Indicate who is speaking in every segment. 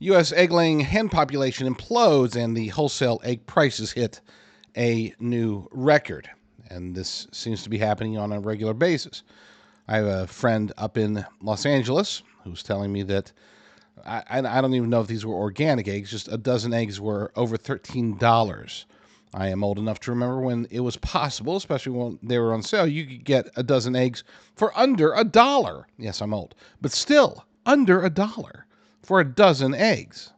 Speaker 1: U.S. egg-laying hen population implodes and the wholesale egg prices hit a new record. And this seems to be happening on a regular basis. I have a friend up in Los Angeles who's telling me that I don't even know if these were organic eggs, just a dozen eggs were over $13. I am old enough to remember when it was possible, especially when they were on sale, you could get a dozen eggs for under $1. Yes, I'm old, but still under $1 for a dozen eggs.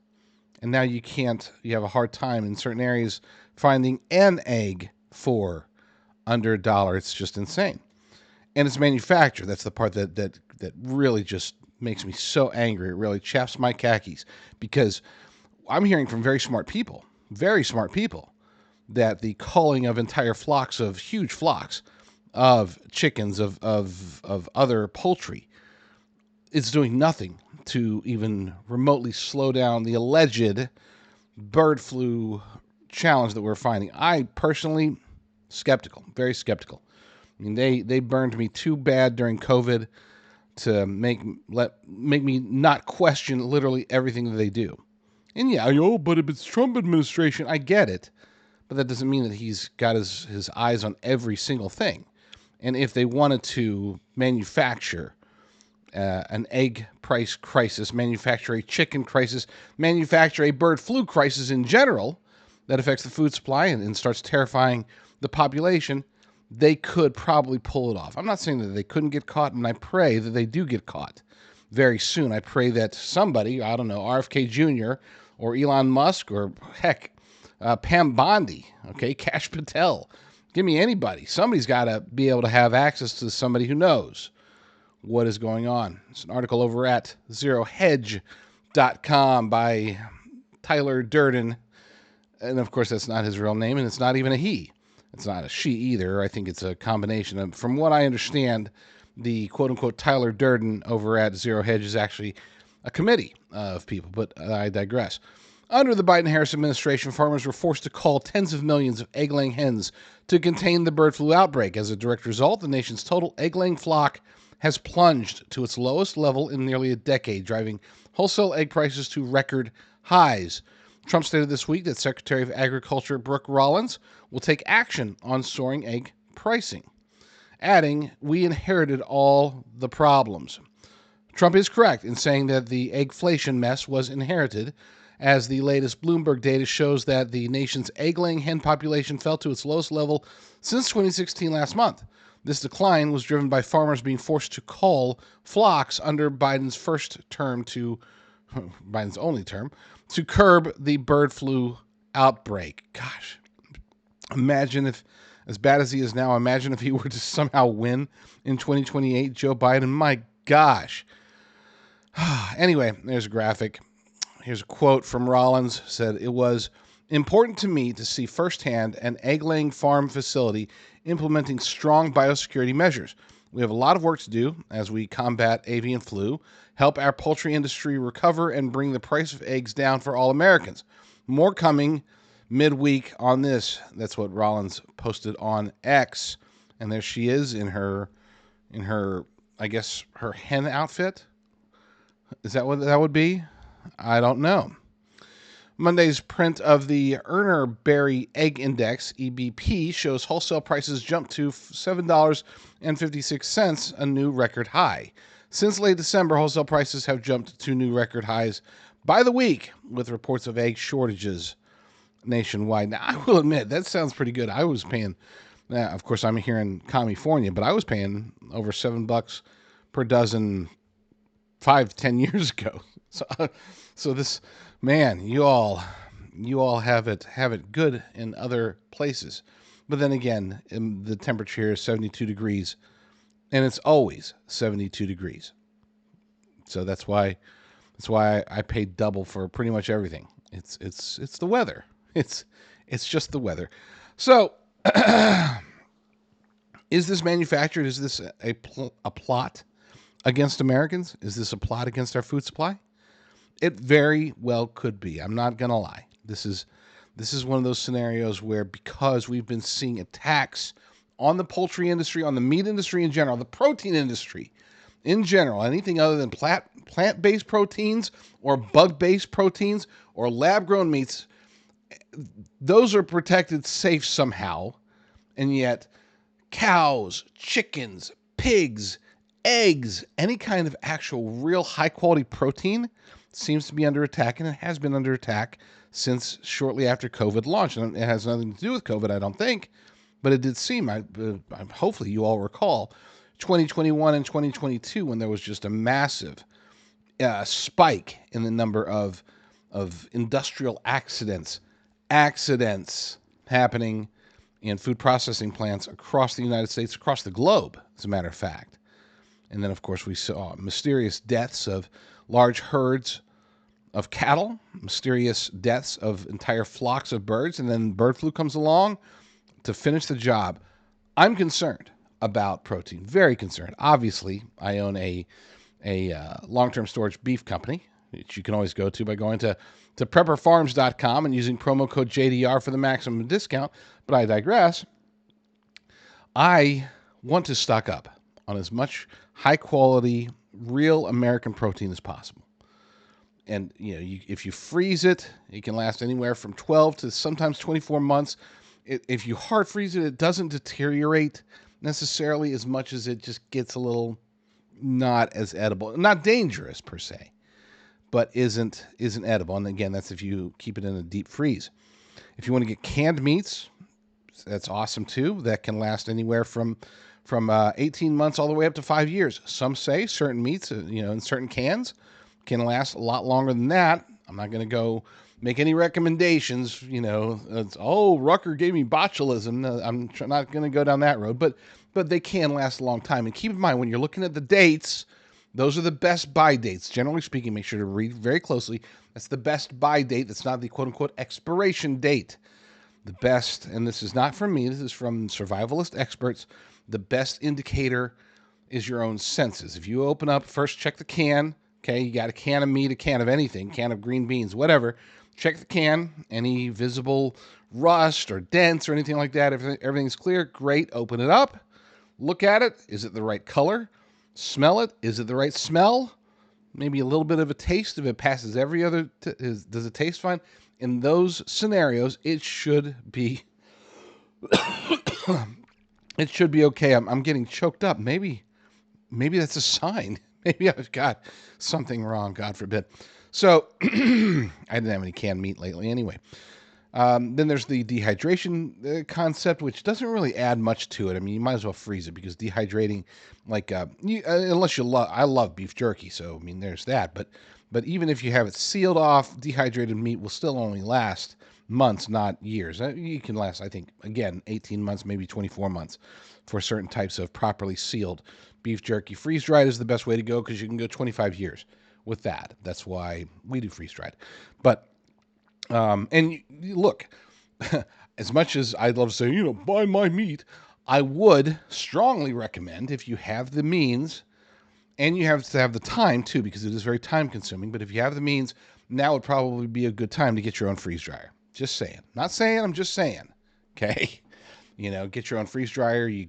Speaker 1: And now you can't, you have a hard time in certain areas finding an egg for under $1. It's just insane. And it's manufactured. That's the part that really just makes me so angry. It really chaps my khakis because I'm hearing from very smart people, that the culling of entire flocks of huge flocks of chickens, of other poultry, is doing nothing to even remotely slow down the alleged bird flu challenge that we're finding. I personally, skeptical, very skeptical. I mean, they burned me too bad during COVID to make me not question literally everything that they do. And yeah, but if it's Trump administration, I get it, but that doesn't mean that he's got his eyes on every single thing. And if they wanted to manufacture an egg price crisis, manufacture a chicken crisis, manufacture a bird flu crisis in general that affects the food supply and starts terrifying the population, they could probably pull it off. I'm not saying that they couldn't get caught, and I pray that they do get caught very soon. I pray that somebody, I don't know, RFK Jr. or Elon Musk or, heck, Pam Bondi, okay, Kash Patel, give me anybody. Somebody's got to be able to have access to somebody who knows what is going on. It's an article over at zerohedge.com by Tyler Durden. And of course, that's not his real name, and it's not even a he. It's not a she either. I think it's a combination of, from what I understand, the quote-unquote Tyler Durden over at Zero Hedge is actually a committee of people, but I digress. Under the Biden-Harris administration, farmers were forced to cull tens of millions of egg-laying hens to contain the bird flu outbreak. As a direct result, the nation's total egg-laying flock has plunged to its lowest level in nearly a decade, driving wholesale egg prices to record highs. Trump stated this week that Secretary of Agriculture Brooke Rollins will take action on soaring egg pricing, adding, "We inherited all the problems." Trump is correct in saying that the eggflation mess was inherited, as the latest Bloomberg data shows that the nation's egg-laying hen population fell to its lowest level since 2016 last month. This decline was driven by farmers being forced to cull flocks under Biden's only term, to curb the bird flu outbreak. Gosh, imagine if, as bad as he is now, imagine if he were to somehow win in 2028, Joe Biden. My gosh. Anyway, there's a graphic. Here's a quote from Rollins. Said, "It was important to me to see firsthand an egg-laying farm facility implementing strong biosecurity measures. We have a lot of work to do as we combat avian flu, help our poultry industry recover, and bring the price of eggs down for all Americans. More coming midweek on this." That's what Rollins posted on X. And there she is in her, I guess, her hen outfit. Is that what that would be? I don't know. Monday's print of the Urner Berry Egg Index, EBP, shows wholesale prices jumped to $7.56, a new record high. Since late December, wholesale prices have jumped to new record highs by the week, with reports of egg shortages nationwide. Now, I will admit, that sounds pretty good. I was paying, of course, I'm here in California, but I was paying over $7 per dozen 5-10 years ago. So this, man, you all have it good in other places. But then again, the temperature here is 72 degrees, and it's always 72 degrees. So that's why I pay double for pretty much everything. It's the weather. It's just the weather. So is this manufactured? Is this a plot against Americans? Is this a plot against our food supply? It very well could be. I'm not going to lie. This is one of those scenarios where, because we've been seeing attacks on the poultry industry, on the meat industry in general, the protein industry, in general, anything other than plant-based proteins or bug-based proteins or lab-grown meats, those are protected safe somehow. And yet cows, chickens, pigs, eggs, any kind of actual real high-quality protein seems to be under attack, and it has been under attack since shortly after COVID launched. And it has nothing to do with COVID, I don't think, but it did seem, hopefully you all recall, 2021 and 2022 when there was just a massive spike in the number of industrial accidents happening in food processing plants across the United States, across the globe, as a matter of fact. And then, of course, we saw mysterious deaths of large herds of cattle, mysterious deaths of entire flocks of birds, and then bird flu comes along to finish the job. I'm concerned about protein, very concerned. Obviously, I own a long-term storage beef company, which you can always go to by going to prepperfarms.com and using promo code JDR for the maximum discount. But I digress. I want to stock up on as much high-quality, real American protein as possible. And if you freeze it, it can last anywhere from 12 to sometimes 24 months. If you hard freeze it, it doesn't deteriorate necessarily as much as it just gets a little not as edible, not dangerous per se, but isn't edible. And again, that's if you keep it in a deep freeze. If you want to get canned meats, that's awesome too. That can last anywhere from 18 months all the way up to 5 years. Some say certain meats, in certain cans, can last a lot longer than that. I'm not going to go make any recommendations. Rucker gave me botulism. I'm not going to go down that road, but they can last a long time. And keep in mind, when you're looking at the dates, those are the best buy dates. Generally speaking, make sure to read very closely. That's the best buy date. That's not the quote-unquote expiration date. The best, and this is not from me, this is from survivalist experts, the best indicator is your own senses. If you open up, first check the can. Okay, you got a can of meat, a can of anything, can of green beans, whatever. Check the can. Any visible rust or dents or anything like that, if everything's clear, great. Open it up. Look at it. Is it the right color? Smell it. Is it the right smell? Maybe a little bit of a taste. If it passes every other, does it taste fine? In those scenarios, it should be it should be okay. I'm getting choked up. Maybe that's a sign. Maybe I've got something wrong, God forbid. So I didn't have any canned meat lately anyway. Then there's the dehydration concept, which doesn't really add much to it. I mean, you might as well freeze it because dehydrating, unless you love, I love beef jerky, so I mean, there's that. But even if you have it sealed off, dehydrated meat will still only last months, not years. You can last, I think, again, 18 months, maybe 24 months for certain types of properly sealed beef jerky. Freeze-dried is the best way to go because you can go 25 years with that. That's why we do freeze-dried. But and look, as much as I'd love to say, buy my meat, I would strongly recommend, if you have the means, and you have to have the time too, because it is very time consuming, but if you have the means, now would probably be a good time to get your own freeze dryer. Just saying. Not saying, I'm just saying. Okay? Get your own freeze dryer. You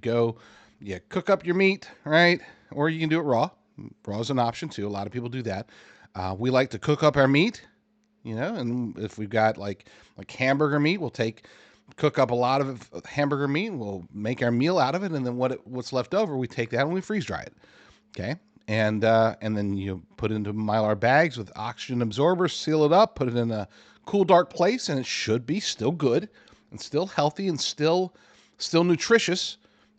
Speaker 1: cook up your meat, right? Or you can do it raw. Raw is an option too. A lot of people do that. We like to cook up our meat. And if we've got like hamburger meat, we'll cook up a lot of hamburger meat. We'll make our meal out of it, and then what's left over, we take that and we freeze dry it. Okay, and then you put it into Mylar bags with oxygen absorbers, seal it up, put it in a cool, dark place, and it should be still good and still healthy and still nutritious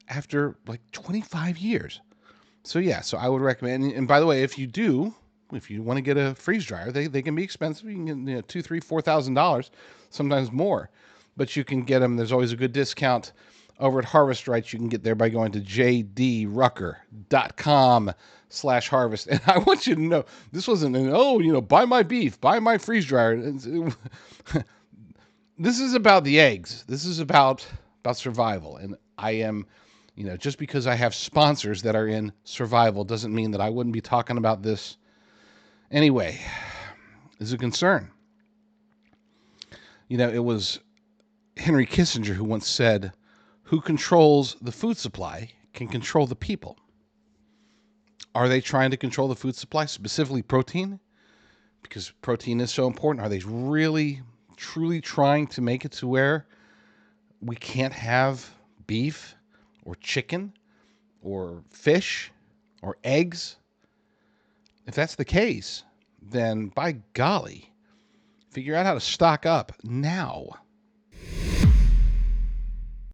Speaker 1: after like 25 years. So yeah, so I would recommend. And by the way, if you want to get a freeze dryer, they can be expensive. You can get $2,000, $3,000, $4,000, sometimes more. But you can get them. There's always a good discount over at Harvest Rights. You can get there by going to jdrucker.com/harvest. And I want you to know, this wasn't buy my beef, buy my freeze dryer. This is about the eggs. This is about survival. And I am, just because I have sponsors that are in survival doesn't mean that I wouldn't be talking about this. Anyway, is a concern. It was Henry Kissinger who once said, "Who controls the food supply can control the people." Are they trying to control the food supply, specifically protein? Because protein is so important. Are they really, truly trying to make it to where we can't have beef or chicken or fish or eggs? If that's the case, then by golly, figure out how to stock up now.